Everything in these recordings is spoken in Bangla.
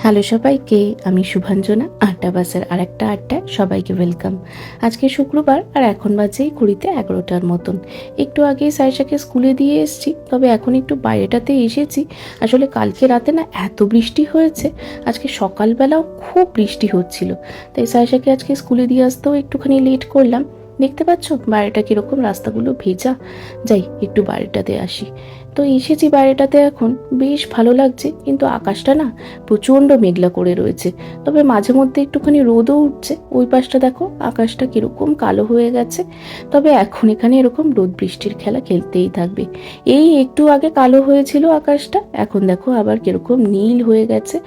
হ্যালো সবাইকে, আমি শুভাঞ্জনা। আড্ডা বাসের আরেকটা আড্ডায় সবাইকে ওয়েলকাম। আজকে শুক্রবার আর এখন বাজে 11:20 মতন। একটু আগে সাইশাকে স্কুলে দিয়ে এসেছি, তবে এখন একটু বাইরেটাতে এসেছি। আসলে কালকে রাতে না এত বৃষ্টি হয়েছে, আজকে সকালবেলাও খুব বৃষ্টি হচ্ছিল, তাই সাইশাকে আজকে স্কুলে দিয়ে আসতেও একটুখানি লেট করলাম। দেখতে পাচ্ছ বাইরেটা কীরকম, রাস্তাগুলো ভেজা। যাই একটু বাইরেটাতে আসি। তো এসেছি বাইরেটাতে, এখন বেশ ভালো লাগছে, কিন্তু আকাশটা না প্রচণ্ড মেঘলা করে রয়েছে। তবে মাঝে মধ্যে একটুখানি রোদও উঠছে। ওই পাশটা দেখো, আকাশটা কীরকম কালো হয়ে গেছে। তবে এখন এখানে এরকম রোদ বৃষ্টির খেলা খেলতেই থাকবে। এই একটু আগে কালো হয়েছিল আকাশটা, এখন দেখো আবার কীরকম নীল হয়ে গেছে।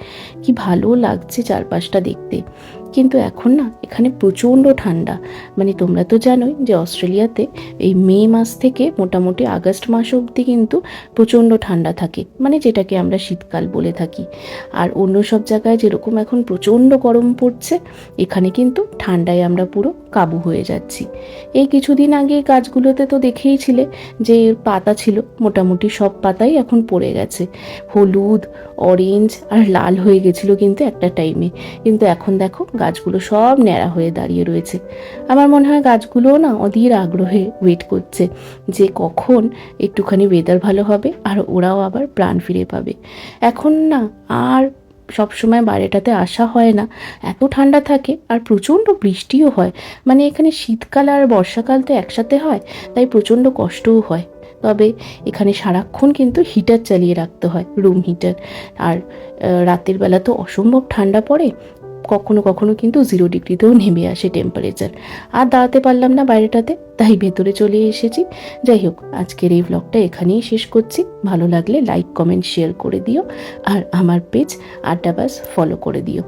কি ভালো লাগছে চারপাশটা দেখতে। কিন্তু এখন না এখানে প্রচণ্ড ঠান্ডা। মানে তোমরা তো জানোই যে অস্ট্রেলিয়াতে এই মে মাস থেকে মোটামুটি আগস্ট মাস অবধি কিন্তু প্রচণ্ড ঠান্ডা থাকে, মানে যেটাকে আমরা শীতকাল বলে থাকি। আর অন্য সব জায়গায় যেরকম এখন প্রচণ্ড গরম পড়ছে, এখানে কিন্তু ঠান্ডায় আমরা পুরো কাবু হয়ে যাচ্ছি। এই কিছুদিন আগে গাছগুলোতে তো দেখেইছিলে যে পাতা ছিল, মোটামুটি সব পাতাই এখন পড়ে গেছে। হলুদ, অরেঞ্জ আর লাল হয়ে গেছিলো কিন্তু একটা টাইমে, কিন্তু এখন দেখো গাছগুলো সব ন্যাড়া হয়ে দাঁড়িয়ে রয়েছে। আমার মনে হয় গাছগুলোও না অধীর আগ্রহে ওয়েট করছে যে কখন একটুখানি ওয়েদার ভালো হবে আর ওরাও আবার প্রাণ ফিরে পাবে। এখন না আর সবসময় বাইরেটাতে আসা হয় না, এত ঠান্ডা থাকে আর প্রচণ্ড বৃষ্টিও হয়। মানে এখানে শীতকাল আর বর্ষাকাল তো একসাথে হয়, তাই প্রচণ্ড কষ্টও হয়। তবে এখানে সারাক্ষণ কিন্তু হিটার চালিয়ে রাখতে হয়, রুম হিটার। আর রাতের বেলা তো অসম্ভব ঠান্ডা পড়ে, কখনো কখনো কিন্তু 0 ডিগ্রিতেও নেমে আসে টেম্পারেচার। আর দাঁড়াতে পারলাম না বাইরেটাতে, তাই ভেতরে চলে এসেছি। যাই হোক, আজকের এই ব্লগটা এখানেই শেষ করছি। ভালো লাগলে লাইক, কমেন্ট, শেয়ার করে দিও, আর আমার পেজ আড্ডা বাস ফলো করে দিও।